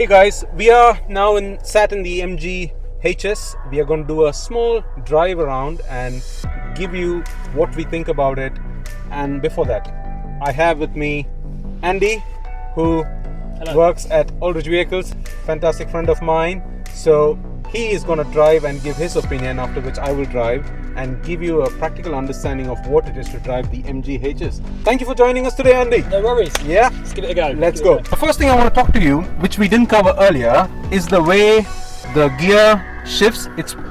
Hey guys, we are now sat in the MG HS. We are going to do a small drive around and give you what we think about it. And before that, I have with me Andy, who works at Aldridge Vehicles, fantastic friend of mine. So he is going to drive and give his opinion, after which I will drive and give you a practical understanding of what it is to drive the MG HS. Thank you for joining us today, Andy. No worries. Yeah? Let's give it a go. Let's go. The first thing I want to talk to you, which we didn't cover earlier, is the way the gear shifts.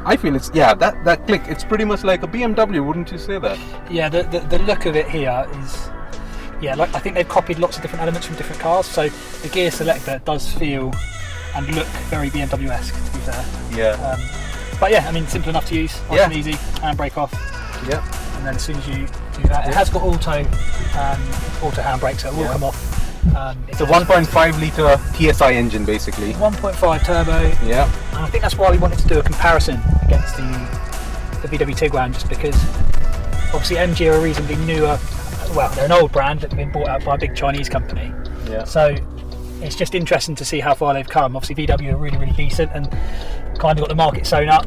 I feel that click, it's pretty much like a BMW, wouldn't you say that? Yeah, the look of it here is, like I think they've copied lots of different elements from different cars. So the gear selector does feel and look very BMW-esque, to be fair. Yeah. But yeah, I mean, simple enough to use, nice and easy, handbrake off. Yeah. And then as soon as you do that, it has got auto handbrake, so it will come off. It's a 1.5 litre TSI engine, basically. 1.5 turbo. Yeah. And I think that's why we wanted to do a comparison against the VW Tiguan, just because obviously MG are a reasonably newer, well, they're an old brand that have been bought out by a big Chinese company. Yeah. So it's just interesting to see how far they've come. Obviously VW are really, really decent and kind of got the market sewn up.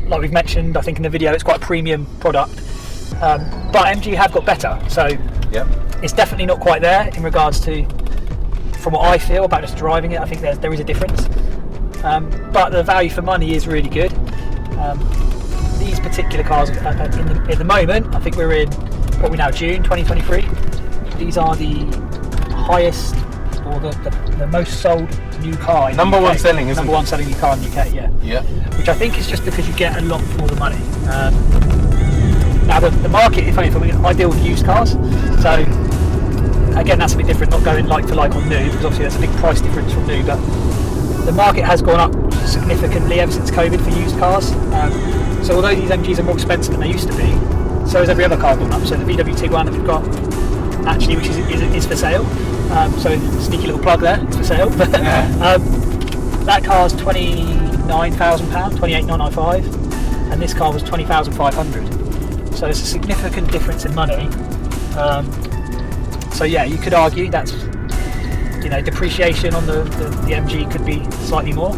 Like we've mentioned, I think in the video, it's quite a premium product. But MG have got better. So it's definitely not quite there in regards to, from what I feel about just driving it. I think there is a difference. But the value for money is really good. These particular cars at the moment, I think we're in, what are we now, June 2023. These are the highest, or the most sold new car in the UK. Number one selling, isn't it? Number one selling new car in the UK, yeah. Which I think is just because you get a lot for the money. Now the market, if anything, ideal with used cars. So again, that's a bit different, not going like for like on new, because obviously there's a big price difference from new. But the market has gone up significantly ever since COVID for used cars. So although these MGs are more expensive than they used to be, so has every other car gone up. So the VW Tiguan that we've got, actually, which is for sale. So sneaky little plug there, it's for sale. That car's £29,000, 28,995, and this car was 20,500. So it's a significant difference in money. So yeah, you could argue that's, depreciation on the MG could be slightly more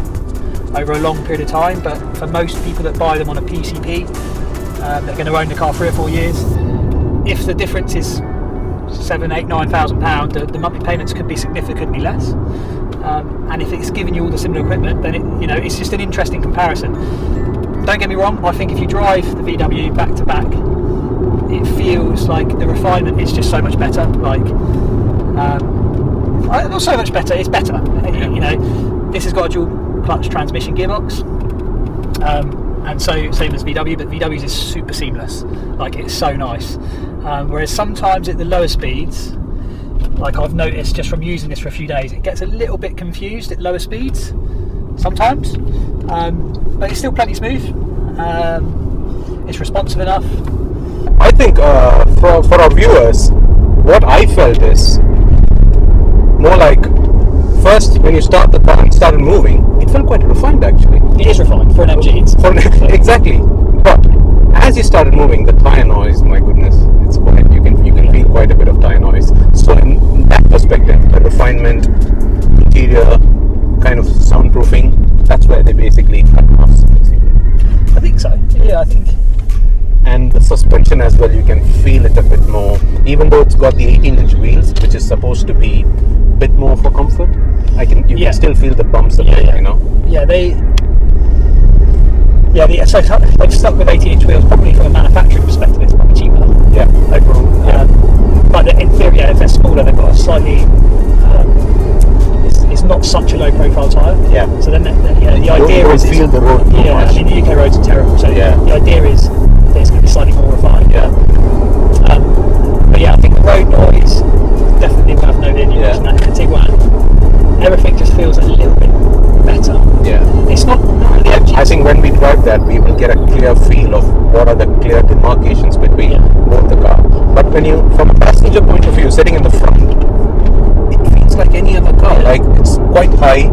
over a long period of time, but for most people that buy them on a PCP, they're going to own the car 3 or 4 years. If the difference is £7,000, £8,000, £9,000, the monthly payments could be significantly less. And if it's giving you all the similar equipment, then it's just an interesting comparison. Don't get me wrong, I think if you drive the VW back to back, it feels like the refinement is just so much better. Like, not so much better, it's better. This has got a dual clutch transmission gearbox. And so same as VW, but VW's is super seamless. Like, it's so nice. Whereas sometimes at the lower speeds, like I've noticed just from using this for a few days, it gets a little bit confused at lower speeds sometimes, but it's still plenty smooth. It's responsive enough. I think for our viewers, what I felt is more like, first when you start the car and started moving, it felt quite refined actually. It is refined for an MG. Exactly. But as you started moving, the tyre noise, my goodness, it's quite, you can feel quite a bit of tyre noise. So in that perspective, the refinement, interior, kind of soundproofing, that's where they basically cut off. I think so. Yeah, I think. And the suspension as well, you can feel it a bit more, even though it's got the 18-inch wheels, which is supposed to be a bit more for comfort. You can still feel the bumps a bit, Yeah, so they've stuck with 18-inch wheels, probably from a manufacturing perspective, it's probably cheaper. Yeah, overall. Yeah. But in theory, if they're smaller, they've got a slightly, it's not such a low-profile tyre. Yeah. So then, the idea is feel the road. Yeah, I mean the UK roads are terrible. So the idea is that it's going to be slightly more refined. Yeah. But yeah, I think the road noise definitely worth noting. You mentioned that in the Tiguan, everything just feels a little bit better. Yeah. It's not the MG. I think when we drive that, we will get a clear feel of what are the clear demarcations between both the car. But when you, from a passenger point of view, sitting in the front, it feels like any other car. Like, it's quite high,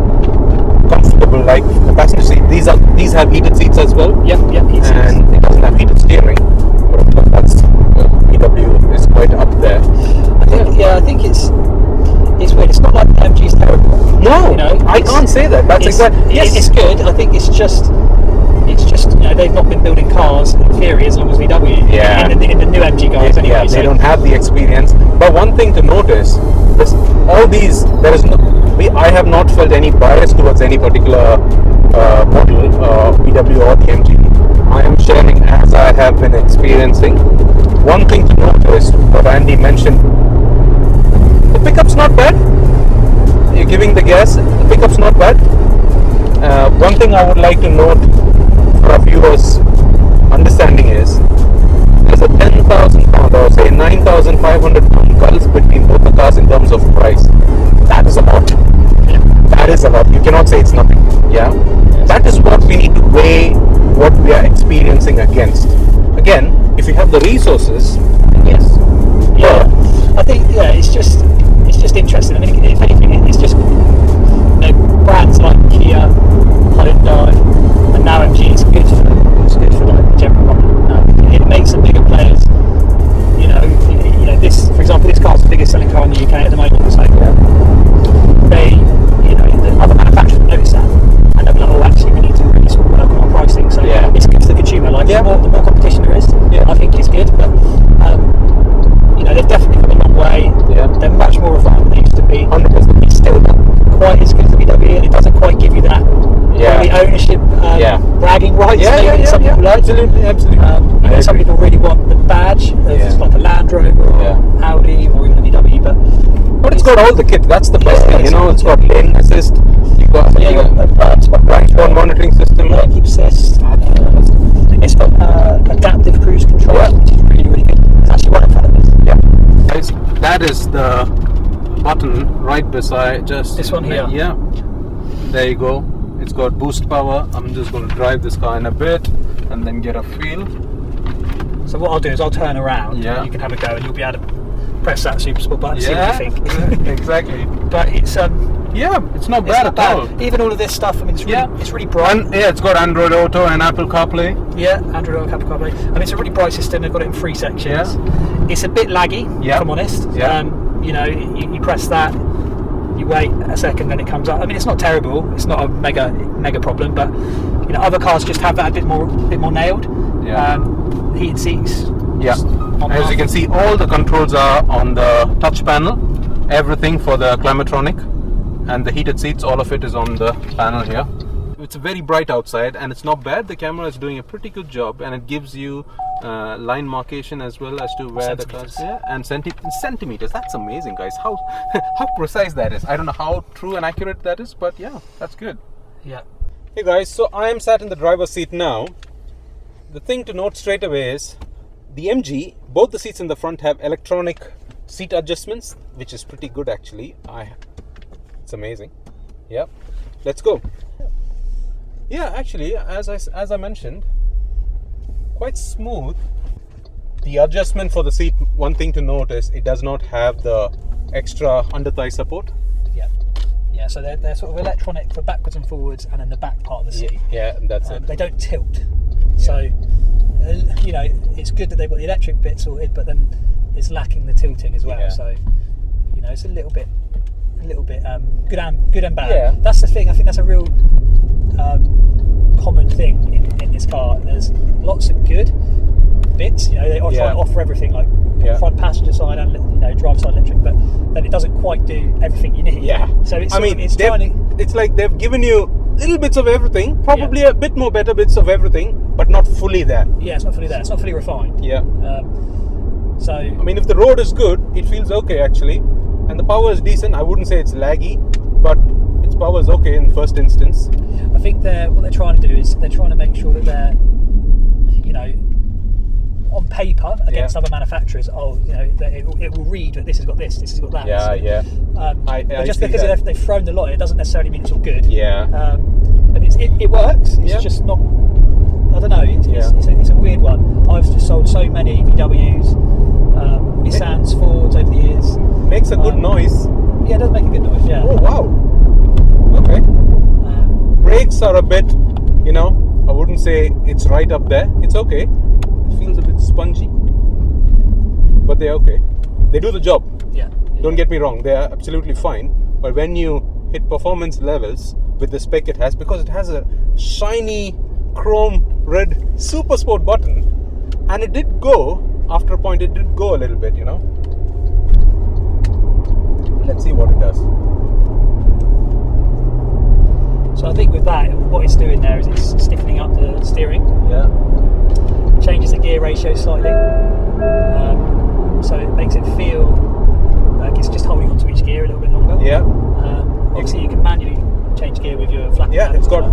comfortable. Like the passenger seat, these have heated seats as well. Heated seats. And it doesn't have heated steering. But of course, that's VW is quite up there. I think it's weird. It's not like the MG's terrible. No, You know, I can't say that. That's exactly. Yes, it's good. I think it's just they've not been building cars in theory as long as VW. Yeah. In the new MG guys anyway. Yeah, they so don't have the experience. But one thing to notice is all these. There is no. I have not felt any bias towards any particular model, VW or the MG. I am sharing as I have been experiencing. One thing to notice, what Andy mentioned, the pickup's not bad. You're giving the gas, the pickup's not bad. One thing I would like to note for our viewers' understanding is there's a 10,000 pound or say 9,500 pound gulf between both the cars in terms of price. That is a lot. That is a lot. You cannot say it's nothing. Yeah. That is what we need to weigh what we are experiencing against. Again, if you have the resources, yes. Yeah. I think it's just interesting. I mean, if anything, it's just brands like Kia, Hyundai, and now MG. It's good for like the general public. It makes the bigger players. You know, this, for example, this car's the biggest selling car in the UK at the moment. So they, the other manufacturers notice that, and they're like, oh, actually, we need to really sort of work on our pricing. So it's good for the consumer. Like the more competition there is, I think it's good. But they've definitely come a long way. They're much more refined than they used to be. 100%. It's still not quite as good as the VW, and it doesn't quite give you that the ownership bragging rights. Some people like. Absolutely. Some people really want the badge of like a Land Rover or Audi or even a VW, but it's got all the kit. That's the best thing. It's got lane assist. You've got blind spot monitoring system. Lane assist. It's got adaptive cruise control, which is really, really good. It's actually right in front of us. Guys, that is the button right beside just this one here. Yeah, there you go. It's got boost power. I'm just going to drive this car in a bit and then get a feel. So what I'll do is I'll turn around and you can have a go and you'll be able to press that super sport button and see what you think. Exactly. But it's it's not bad at all. Even all of this stuff, I mean, it's really bright. And, it's got Android Auto and Apple CarPlay. Yeah, Android Auto, Apple CarPlay. I mean, it's a really bright system. They've got it in 3 sections. It's a bit laggy, if I'm honest. You press that, you wait a second, then it comes up. I mean, it's not terrible. It's not a mega problem, but other cars just have that a bit more nailed. Heated seats. As you can see, all the controls are on the touch panel. Everything for the climatronic and the heated seats, all of it is on the panel here. It's very bright outside and it's not bad. The camera is doing a pretty good job, and it gives you line markation as well as to where the cars and centimeters. That's amazing, guys. How precise that is. I don't know how true and accurate that is, but that's good. Hey guys, so I am sat in the driver's seat now. The thing to note straight away is the MG, both the seats in the front have electronic seat adjustments, which is pretty good actually. It's amazing. Let's go. Actually, as I mentioned, quite smooth. The adjustment for the seat, one thing to note is it does not have the extra under thigh support. So they're sort of electronic for backwards and forwards, and then the back part of the seat. That's it. They don't tilt. So it's good that they've got the electric bit sorted, but then it's lacking the tilting as well. So it's a little bit good and bad. That's the thing. I think that's a real common thing in this car. There's lots of good bits. They try to offer everything, like front passenger side and driver side electric, but then it doesn't quite do everything you need. So it's like they've given you little bits of everything, probably a bit more better bits of everything, but not fully there. It's not fully there. It's not fully refined. So I mean, if the road is good, it feels okay actually, and the power is decent. I wouldn't say it's laggy, but its power is okay in first instance. I think what they're trying to do is they're trying to make sure that they're, on paper against other manufacturers. It will read that this has got this has got that. But just because they've thrown the lot, it doesn't necessarily mean it's all good. I mean, it works. It's just not. I don't know. It's a weird one. I've just sold so many VWs, Nissans, Fords over the years. Makes a good noise. Yeah, it does make a good noise. Yeah. Oh wow. Okay. Brakes are a bit, I wouldn't say it's right up there. It's okay. It feels a bit spongy, but they're okay. They do the job. Don't get me wrong. They are absolutely fine. But when you hit performance levels with the spec it has, because it has a shiny chrome red super sport button, and it did go, after a point it did go a little bit, you know. Let's see what it does. So I think with that, what it's doing there is it's stiffening up the steering. Yeah. Changes the gear ratio slightly. So it makes it feel like it's just holding onto each gear a little bit longer. Yeah. Obviously you can manually change gear with your flat. Yeah, it's got...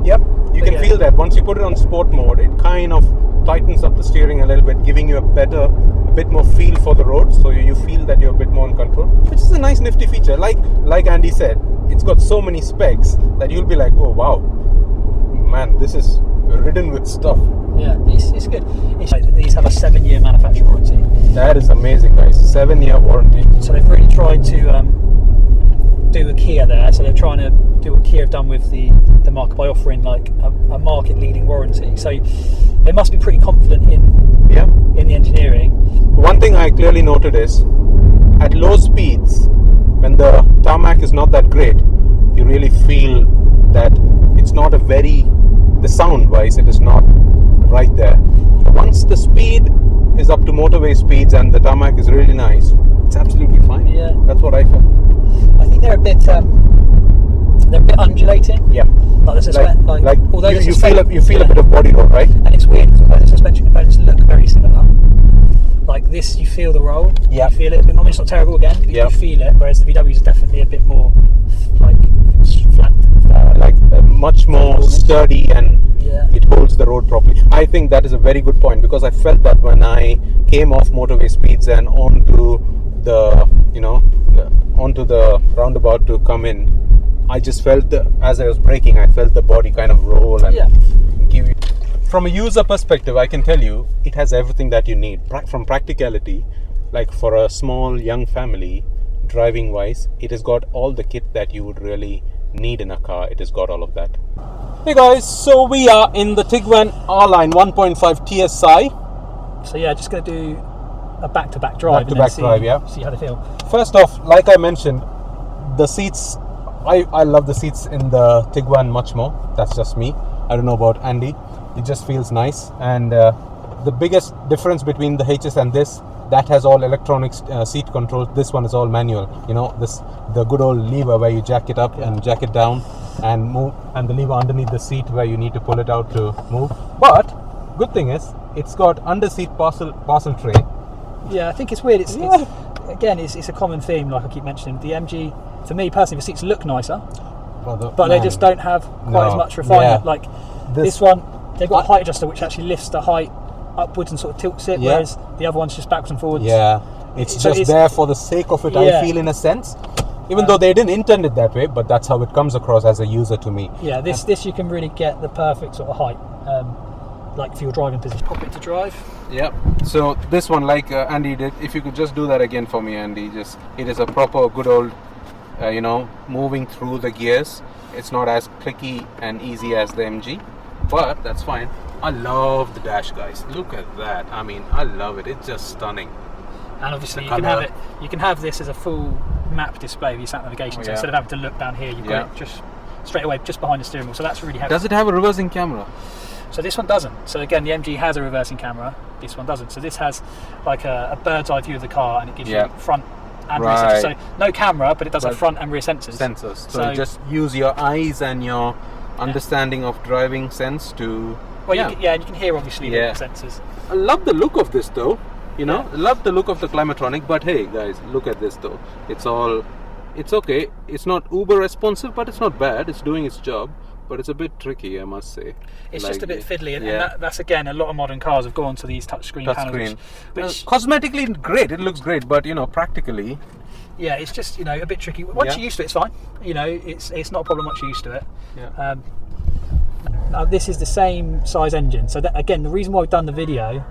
Yep, you can feel that. Once you put it on sport mode, it kind of tightens up the steering a little bit, giving you a bit more feel for the road, so you feel that you're a bit more in control, which is a nice nifty feature. Like Andy said, it's got so many specs that you'll be like, oh wow, man, this is ridden with stuff. Yeah, it's good. These have a 7-year manufacturer warranty. That is amazing, guys. 7-year warranty. So they've really tried to do a Kia there. So they're trying to do what Kia have done with the market by offering like a market-leading warranty. So they must be pretty confident in the engineering. One thing I clearly noted is, at low speeds, when the tarmac is not that great, you really feel that it's not the sound-wise, it is not right there. Once the speed is up to motorway speeds and the tarmac is really nice, it's absolutely fine. Yeah, that's what I felt. I think they're a bit undulating. Yeah, like although you feel a bit of body roll, right? And it's weird because the suspension components look very similar. Like this, you feel the roll. Yeah, you feel it. I mean, it's not terrible again. But you feel it. Whereas the VW is definitely a bit more like flat, much more sturdy, and it holds the road properly. I think that is a very good point, because I felt that when I came off motorway speeds and onto the roundabout to come in, I just felt as I was braking, I felt the body kind of roll and give you. From a user perspective, I can tell you it has everything that you need. From practicality, like for a small young family, driving wise, it has got all the kit that you would really need in a car. It has got all of that. Hey guys, so we are in the Tiguan R-Line 1.5 TSI. So yeah, just going to do a back-to-back drive. See how they feel. First off, like I mentioned, the seats, I love the seats in the Tiguan much more. That's just me. I don't know about Andy. It just feels nice. And the biggest difference between the HS and this, that has all electronic seat controls. This one is all manual. You know, the good old lever where you jack it up and jack it down and move, and the lever underneath the seat where you need to pull it out to move. But good thing is, it's got under seat parcel tray. Yeah, I think it's weird. It's a common theme, like I keep mentioning. The MG, for me personally, the seats look nicer, but they just don't have quite as much refinement. Like this one, they've got a height adjuster which actually lifts the height upwards and sort of tilts it, whereas the other one's just backwards and forwards. Yeah, it's there for the sake of it, I feel, in a sense. Even though they didn't intend it that way, but that's how it comes across as a user to me. Yeah, this you can really get the perfect sort of height, like for your driving position. Pop it to drive. Yeah. So this one, like Andy did, if you could just do that again for me, Andy. It is a proper good old, moving through the gears. It's not as clicky and easy as the MG, but that's fine. I love the dash, guys. Look at that. I mean, I love it. It's just stunning. And obviously, you can have this as a full map display with your sat navigation. So instead of having to look down here, you've got it just straight away, just behind the steering wheel. So that's really helpful. Does it have a reversing camera? So this one doesn't. So again, the MG has a reversing camera. This one doesn't. So this has like a bird's eye view of the car, and it gives you front and rear sensors. So no camera, but it does have front and rear sensors. So just use your eyes and your understanding of driving sense to. Well, and you can hear obviously the sensors. I love the look of this though. Love the look of the Climatronic, but hey guys, look at this though. It's okay. It's not uber responsive, but it's not bad. It's doing its job, but it's a bit tricky, I must say. It's just a bit fiddly, and that's again, a lot of modern cars have gone to these touchscreen panels. Cosmetically great, it looks great, but practically. Yeah, it's just a bit tricky. Once you're used to it, it's fine. It's not a problem once you're used to it. Yeah. Now this is the same size engine, so that, again, the reason why we've done the video,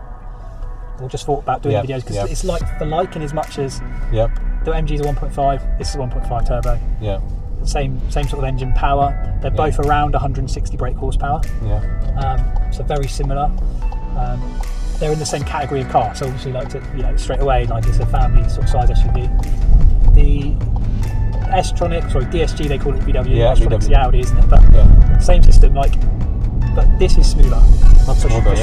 or just thought about doing videos, because it's like for like, in as much as the MG is a 1.5, this is a 1.5 turbo. Yeah. Same sort of engine power. They're both around 160 brake horsepower. Yeah. So very similar. They're in the same category of car, so obviously straight away, like it's a family sort of size SUV. DSG they call it VW. Yeah, S-Tronic's VW. the Audi, isn't it? But same system, like, but this is smoother. Not smoother,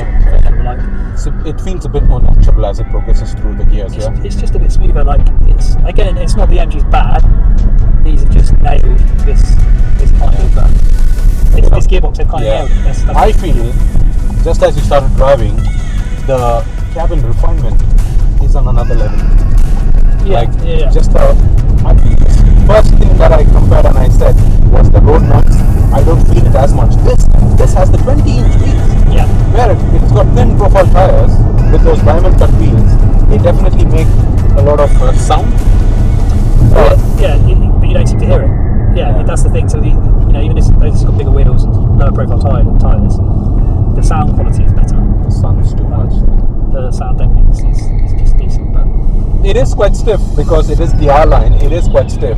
Like, So it feels a bit more natural as it progresses through the gears, it's just a bit smoother. Like, it's not the MG's bad. These have just nailed this kind of this gearbox. They've kind of nailed it. That's I feel, just as you started driving, the cabin refinement is on another level. Just I feel this first thing that I compared and I said was the road noise. I don't feel it as much. This has the 20-inch wheels. Yeah. Where it's got thin profile tires with those diamond cut wheels, they definitely make a lot of sound. But you don't seem to hear it. Yeah, that's the thing. So even if it's got bigger wheels and lower profile tires, the sound quality is better. The sound's too much. The sound deadening is just decent, but it is quite stiff because it is the R line. It is quite stiff,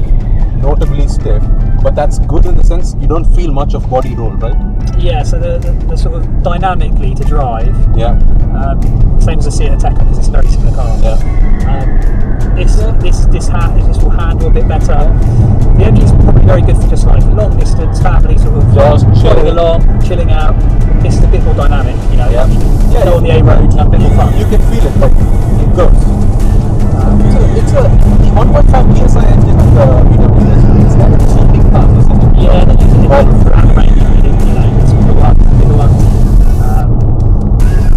notably stiff. But that's good in the sense you don't feel much of body roll, right? Yeah. So the sort of dynamically to drive. Yeah. Same as I see at Ateca because it's a very similar car. Yeah. This will handle a bit better. The MG is probably very good for just like long distance, family sort of just chilling along, chilling out. This is a bit more dynamic, Yeah. Go on the A road and have a bit more fun. You can feel it, like it goes. It's a 1.5 PSI engine of the VW. It's kind of cheaping cars, isn't it? Yeah, they use it throughout the range. It's bigger one.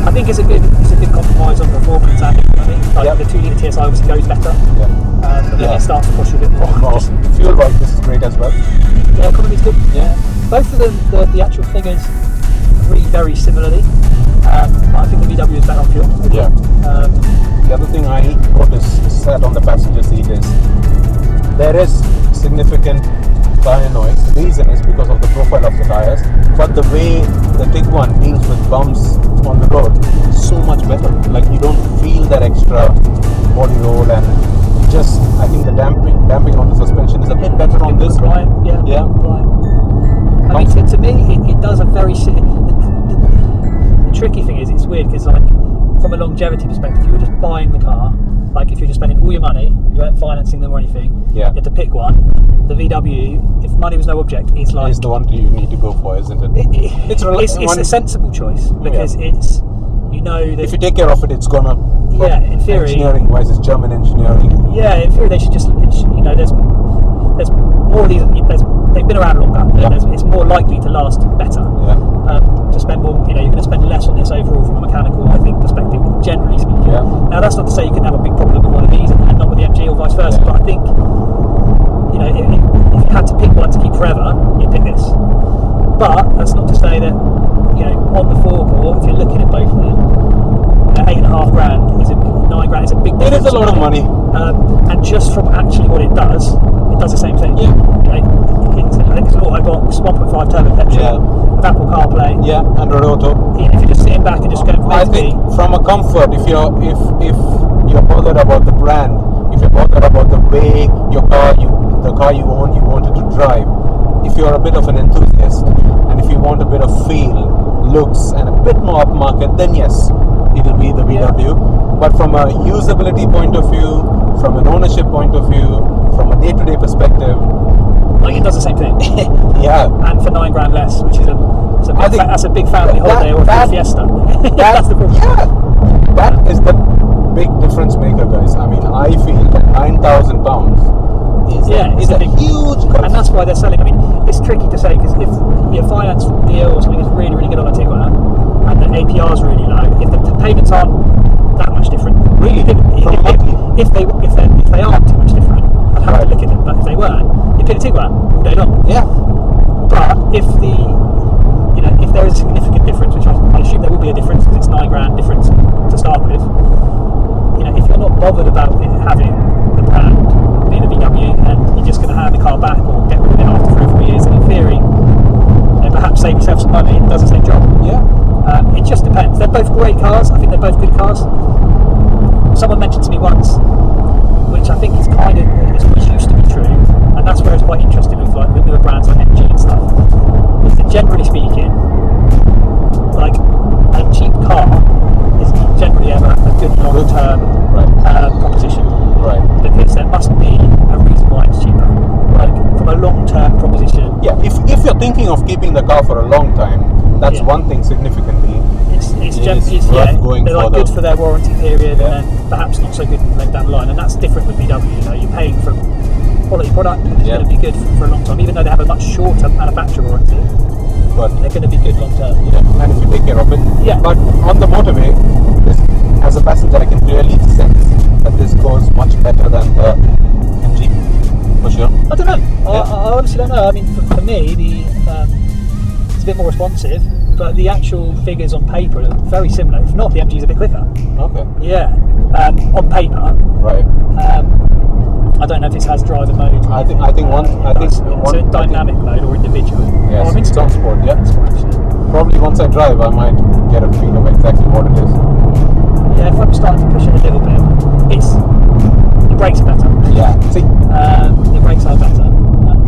I think it's a good compromise on performance. I think the 2-litre TSI obviously goes better. But then it starts to push a bit more. Fuel wise, this is great as well. Yeah, economy's good. Yeah. Both of them, the actual figures read very similarly. I think the VW is better on fuel. Yeah. The other thing I noticed sat on the passenger seat is there is significant tire noise. The reason is because of the profile of the tires, but the way the Tiguan deals with bumps on the road is so much better. Like you don't feel that extra body roll, and just I think the damping on the suspension is a bit better on this. Right. Yeah. Right. I mean, to me, it does a very. The tricky thing is, it's weird because, like, from a longevity perspective, you were just buying the car. Like, if you're just spending all your money, you weren't financing them or anything. Yeah. You had to pick one. The VW, if money was no object, is like. It's the one you need to go for, isn't it? It's a sensible choice because it's. That if you take care of it, it's gonna. In theory. Engineering wise, it's German engineering. Yeah, in theory, they should just. There's more of these. They've been around longer. It's more likely to last better. To spend more, you're going to spend less on this overall from a mechanical, I think, perspective, generally speaking. Now, that's not to say you can have a big problem with one of these and not with the MG or vice versa, but I think, if you had to pick one to keep forever, you'd pick this. But that's not to say that, on the forecourt, if you're looking at both of them, £8.5 grand is £9 grand is a big difference. It is a lot of money. And just from actually what it does the same thing. I think it's an Autobox 1.5 turbo petrol with Apple CarPlay. Android Auto. If you're just sitting back and just going from I think from a comfort, if you're bothered about the brand, if you're bothered about the way the car you own, you wanted to drive, if you're a bit of an enthusiast and if you want a bit of feel, looks and a bit more upmarket, then yes, it'll be the VW. But from a usability point of view, from an ownership point of view, from a day-to-day perspective, like it does the same thing. And for £9 grand less, which is that's a big family holiday or a fiesta. That's the problem. That is the big difference maker, guys. I mean, I feel that £9,000 is a huge cost. And that's why they're selling. I mean, it's tricky to say because if your finance deal or something is really, really good on a Tiguan and the APR is really low, if the payments aren't that much different, really, if they aren't too much different, I'd have to look at them. But if they weren't, you pick a Tiguan all day long. But if there is a significant difference, which I assume there will be a difference because it's £9 grand difference to start with. If you're not bothered about having the brand being a VW and you're just going to hand the car back or get rid of it after 3 or 4 years, then in theory, perhaps save yourself some money. It does the same job. It just depends. They're both great cars. I think they're both good cars. Someone mentioned to me once, which I think is kind of which used to be true, and that's where it's quite interesting with like the newer brands like MG and stuff. Is that generally speaking, like a cheap car is generally ever a good long-term proposition, because there must be a reason why it's cheaper. long-term proposition. Yeah, if you're thinking of keeping the car for a long time, that's one thing significantly. It's going they're like good for their warranty period, and then perhaps not so good later down the line. And that's different with VW. You know, you're paying for a quality product which is going to be good for a long time, even though they have a much shorter manufacturer warranty. But they're going to be good long term. Yeah, and if you take care of it. Yeah. But on the motorway, as a passenger, I can clearly sense that this goes much better than the MG, for sure. I don't know. I honestly don't know. I mean, for me, it's a bit more responsive, but the actual figures on paper are very similar. If not, the MG is a bit quicker. Okay. Yeah. On paper. Right. I don't know if this has driver mode. I think so dynamic mode or individual. Yes, I mean, it's on sport. Yeah. Probably once I drive, I might get a feel of exactly what it is. Yeah, if I'm starting to push it a little bit, the brakes are better. Yeah. See, the brakes are better.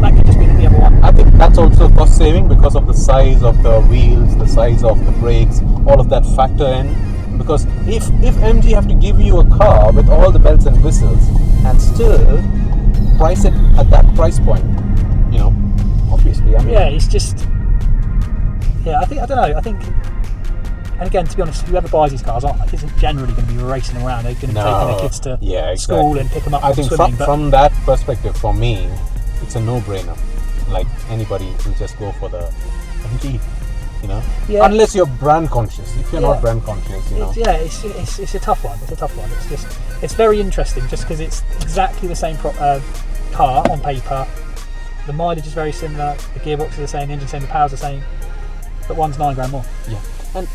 That could just be the other one. I think that's also cost saving because of the size of the wheels, the size of the brakes, all of that factor in. Because if MG have to give you a car with all the bells and whistles and still price it at that price point, you know, obviously, I mean, yeah, it's just, I don't know. I think, and again, to be honest, whoever buys these cars isn't generally going to be racing around. They're going to be taking their kids to school and pick them up. I think swimming, from that perspective, for me, it's a no-brainer. Like anybody will just go for the MG. You know? Yeah. Unless you're brand conscious. If you're not brand conscious, you know. It's a tough one. It's very interesting just because it's exactly the same car on paper. The mileage is very similar. The gearbox is the same. The engine's the same. The power's the same. But one's $9,000 more. Yeah. And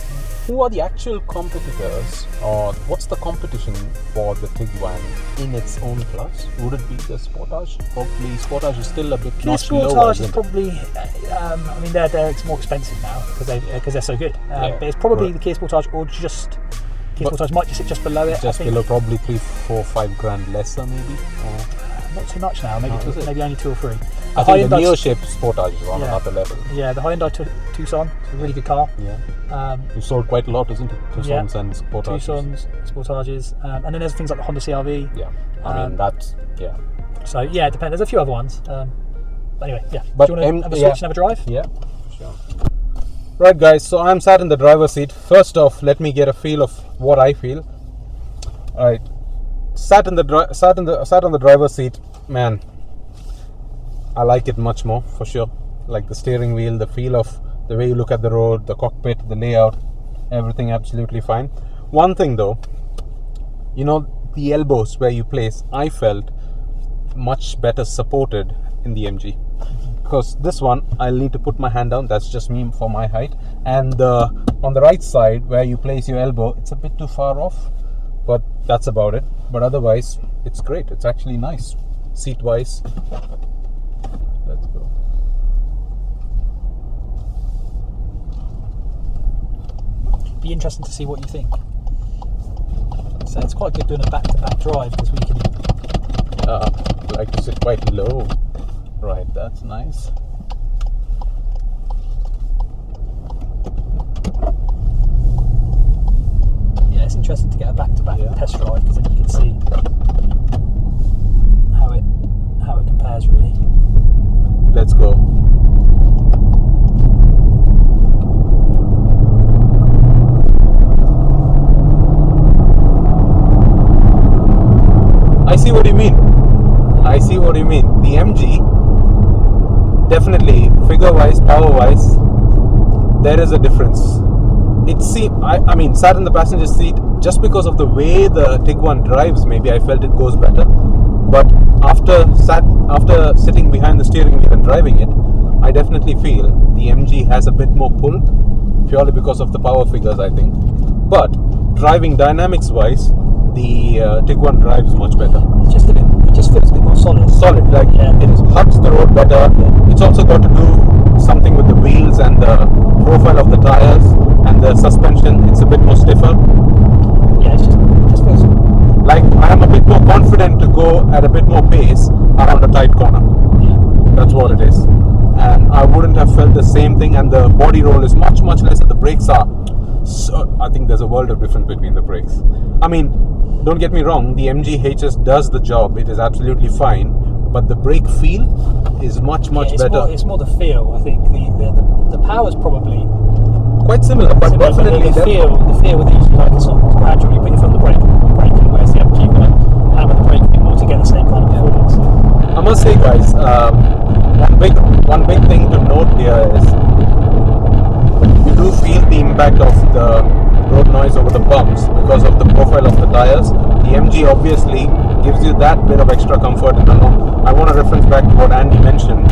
who are the actual competitors, or what's the competition for the Tiguan in its own class? Would it be the Sportage? Probably Sportage is still a bit notch lower. Sportage is probably, I mean, it's more expensive now because they're so good. But it's probably the Kia Sportage or just Sportage might just sit just below it. Just below, probably 3, 4, 5 grand lesser, maybe. Not too much now. Maybe only 2 or 3. I think the neo-shaped Sportage is on another level. Yeah, the Hyundai Tucson is a really good car. Yeah. You've sold quite a lot, isn't it? Tucsons and Sportages. Tucsons, Sportages, and then there's things like the Honda CR-V. Yeah. I mean that's So it depends. There's a few other ones. But anyway, But do you want to have a switch and have a drive? Yeah, sure. Right, guys. So I'm sat in the driver's seat. First off, let me get a feel of what I feel. All right. Sat on the driver's seat, man. I like it much more, for sure. Like the steering wheel, the feel of the way you look at the road, the cockpit, the layout, everything absolutely fine. One thing though, you know, the elbows where you place, I felt much better supported in the MG. Because this one, I'll need to put my hand down, that's just me for my height. And on the right side, where you place your elbow, it's a bit too far off. But that's about it. But otherwise, it's great. It's actually nice. Seat-wise. Let's go. Be interesting to see what you think. So it's quite good doing a back-to-back drive because we can. I like to sit quite low. Right, that's nice. Yeah, it's interesting to get a back-to-back test drive because then you can see how it compares really. Let's go. I see what you mean. The MG, definitely figure-wise, power-wise, there is a difference. I mean, sat in the passenger seat just because of the way the Tiguan drives. Maybe I felt it goes better. But after sitting behind the steering wheel and driving it, I definitely feel the MG has a bit more pull, purely because of the power figures, I think. But driving dynamics-wise, the Tiguan drives much better. It just feels a bit more solid. It hugs the road better. It's also got to do something with the wheels and the profile of the tires and the suspension. It's a bit more stiffer. Yeah, it just feels like I am a bit more confident to go at a bit more pace around a tight corner. Yeah. That's what it is. And I wouldn't have felt the same thing, and the body roll is much less, and the brakes are so, I think there's a world of difference between the brakes. I mean, don't get me wrong, the MG HS does the job, it is absolutely fine, but the brake feel is much better. It's more the feel. I think the power's probably quite similar, but definitely the feel with these like it's not gradual. You put your foot on the brake, whereas the MG going to hammer the brake a bit more to get the same kind of performance. I must say, guys, one big thing to note here is you do feel the impact of the road noise over the bumps because of the profile of the tires. The MG obviously gives you that bit of extra comfort in the long. I want to reference back to what Andy mentioned.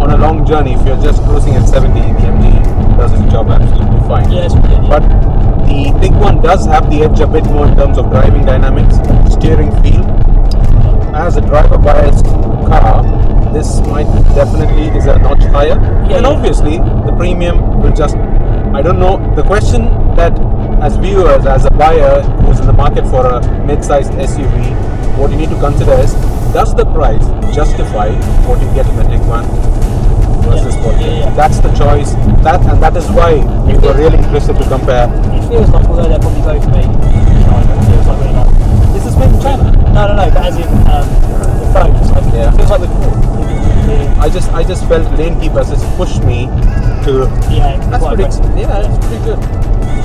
On a long journey, if you're just cruising at 70, the MG does its job absolutely fine. Yes, but the Tiguan does have the edge a bit more in terms of driving dynamics, steering feel. As a driver-biased car, this might definitely is a notch higher. And obviously, the premium will just, I don't know, the question that as viewers, as a buyer who's in the market for a mid-sized SUV, what you need to consider is, does the price justify what you get in the Tiguan versus what you get? That's the choice. That is why we were really interested to compare. It feels like, although they're probably both made in China, it feels like we're not. This is made in China? No, but as in the phone, it's like, it feels like I just felt lane keep as it's pushed me to. That's pretty. It's pretty good.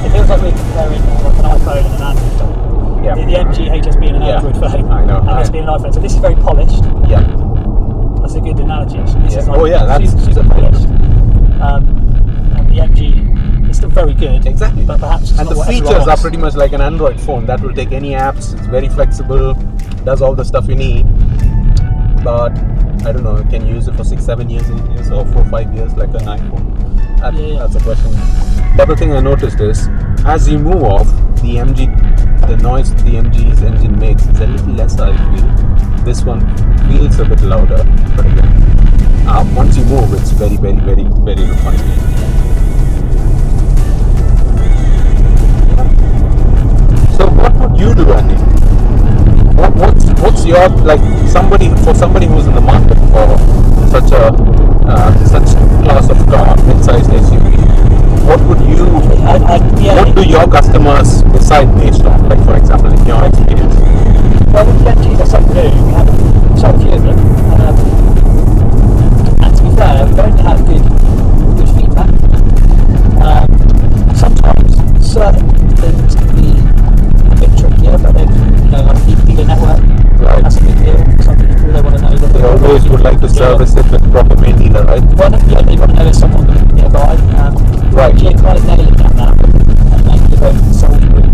It feels like we're comparing like an iPhone and an Android phone. The MG HS being an Android phone, I know. and this being an iPhone. So this is very polished. Yeah. That's a good analogy. Actually. This is like, that's super polished. And the MG is still very good. Exactly. But perhaps and the features are pretty much like an Android phone that will take any apps. It's very flexible, does all the stuff you need. But I don't know, can you use it for 6, 7 years, 8 years, or 4, 5 years like an iPhone? That's a question. The other thing I noticed is, as you move off, the noise the MG's engine makes is a little less, I feel. This one feels a bit louder, but again, once you move, it's very, very, very, very refined. So what would you do, Andy? What's your, like, for somebody who's in the market for such class of car, mid-sized SUV, what would you, what do your customers decide based on, like, for example, in your experience? Well, with the MGs, that's something new. We have so few of them, and to be fair, we don't have good feedback. Sometimes certain things can be a bit trickier, but then, like dealer network, that's a big deal. Some people, they want to know that they always would like to service it with proper main dealer, right? Well, they want to know there's someone nearby. Right. You're kind of nailing that now, and maybe you're going to Salisbury,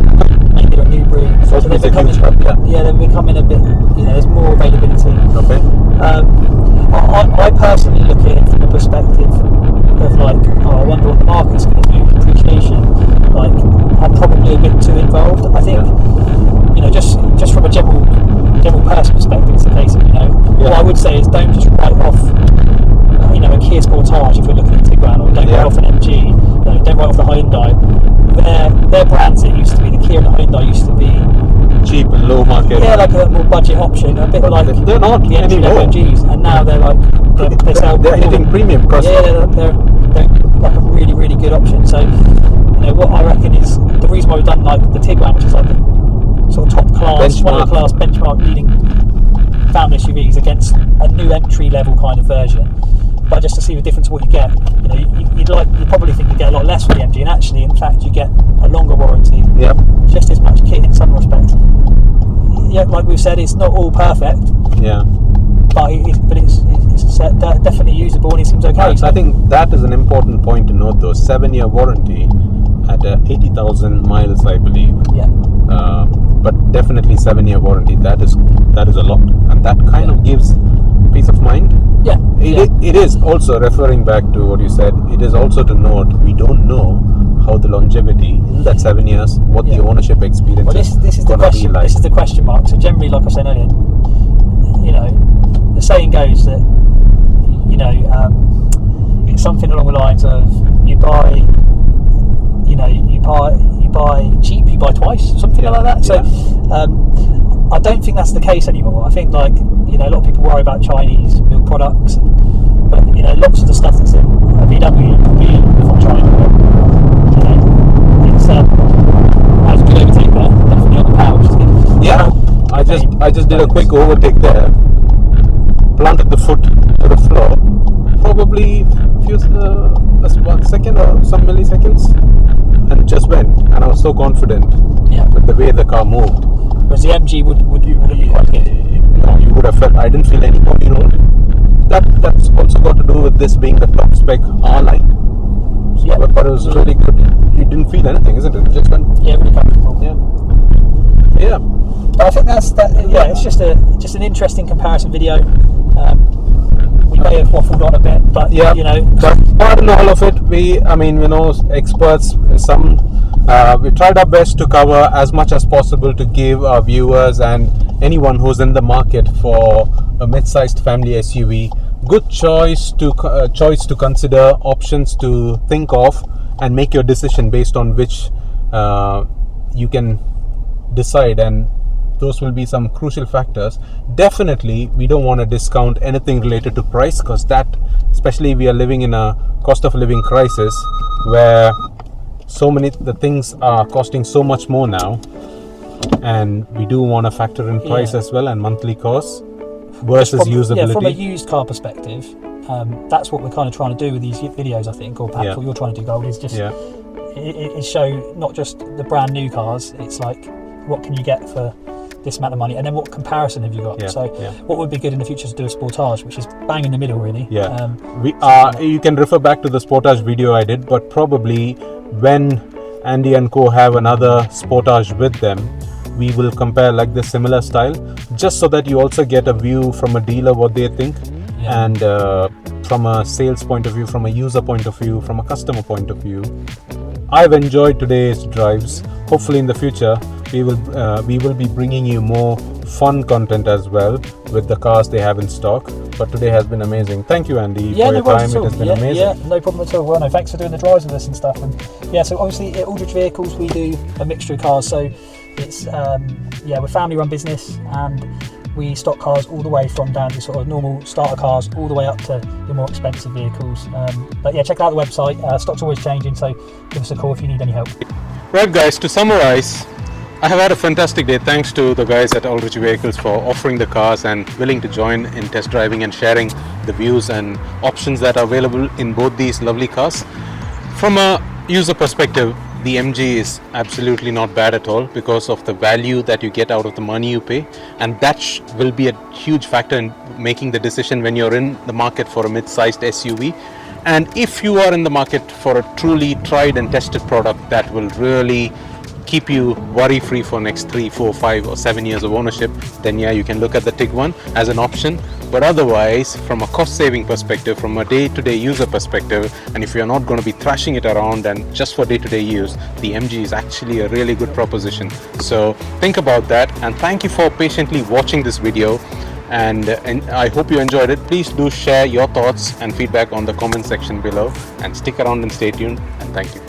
maybe a Newbury. So they're becoming, they're becoming a bit, there's more availability. Okay. I personally look at it from a perspective of like, I wonder what the market's going to do. Appreciation, like, I'm probably a bit too involved. I think, just from a general person perspective, it's the case of, what I would say is don't just write off, a Kia Sportage if you're looking at Tiguan, or don't write off an MG, don't write off the Hyundai. Their brands, it used to be, the Kia and the Hyundai used to be cheap and low market. Yeah, like a more budget option, a bit like they're not the anymore. MGs, and now they're like they're hitting premium costs. Yeah, they're like a really, really good option. So, what I reckon is the reason why we've done like the Tiguan, which is like the sort of top class, one of the class benchmark leading family SUVs against a new entry level kind of version, but just to see the difference of what you get. You'd probably think you get a lot less with the MG, and actually, in fact, you get a longer warranty. Yep. Just as much kit in some respects. Yeah, like we've said, it's not all perfect. Yeah. But it's definitely usable, and it seems okay. I think that is an important point to note, though. 7-year warranty at 80,000 miles, I believe. Yeah. But definitely 7-year warranty. That is a lot, and that kind of gives peace of mind. Yeah. It is also referring back to what you said. It is also to note we don't know how the longevity in that 7 years, what the ownership experience this is the question. Like. This is the question mark. So generally, like I said earlier, the saying goes that it's something along the lines of you buy cheap, you buy twice, something like that. So I don't think that's the case anymore. I think a lot of people worry about Chinese built products, but lots of the stuff that's in a VW will be from China. It's as good overtake there, definitely on the power, which is good. Yeah, I just did a quick overtake there. planted the foot to the floor, probably a second or some milliseconds, and it just went. And I was so confident with the way the car moved. Whereas the MG wouldn't be quite good. No, you would have felt. I didn't feel any body roll. That's also got to do with this being the top spec R line. So, but it was really good. You didn't feel anything, isn't it? It just went. Yeah, really comfortable. Yeah. But I think that's that. Yeah, it's just an interesting comparison video. We may have waffled on a bit, but you know. But part in all of it, experts. We tried our best to cover as much as possible to give our viewers and anyone who's in the market for a mid-sized family SUV good choice to consider, options to think of, and make your decision based on which you can decide. And those will be some crucial factors. Definitely, we don't want to discount anything related to price, because that, especially we are living in a cost of living crisis where the things are costing so much more now, and we do want to factor in price as well, and monthly costs versus usability. From a used car perspective, that's what we're kind of trying to do with these videos, I think, or perhaps what you're trying to do, Gold, is just it show not just the brand new cars. It's like, what can you get for this amount of money, and then what comparison have you got? What would be good in the future to do a Sportage, which is bang in the middle, really. You can refer back to the Sportage video I did, but probably when Andy and Co have another Sportage with them, we will compare like the similar style, just so that you also get a view from a dealer what they think, and from a sales point of view, from a user point of view, from a customer point of view. I've enjoyed today's drives. Hopefully in the future we will be bringing you more fun content as well with the cars they have in stock. But today has been amazing. Thank you, Andy, for your time. It has been amazing. Yeah, no problem at all. Well, no, thanks for doing the drives with us and stuff. And so obviously at Aldridge Vehicles we do a mixture of cars. So it's we're family run business, and we stock cars all the way from down to sort of normal starter cars all the way up to the more expensive vehicles. But check out the website. Stock's always changing, so give us a call if you need any help. Right, guys, to summarize, I have had a fantastic day thanks to the guys at Aldridge Vehicles for offering the cars and willing to join in test driving and sharing the views and options that are available in both these lovely cars. From a user perspective, the MG is absolutely not bad at all because of the value that you get out of the money you pay, and that will be a huge factor in making the decision when you're in the market for a mid-sized SUV. And if you are in the market for a truly tried and tested product that will really keep you worry-free for next 3, 4, 5 or 7 years of ownership, then you can look at the Tiguan as an option. But otherwise, from a cost-saving perspective, from a day-to-day user perspective, and if you're not going to be thrashing it around and just for day-to-day use, the MG is actually a really good proposition. So think about that, and thank you for patiently watching this video. And I hope you enjoyed it. Please do share your thoughts and feedback on the comment section below, and stick around and stay tuned, and thank you.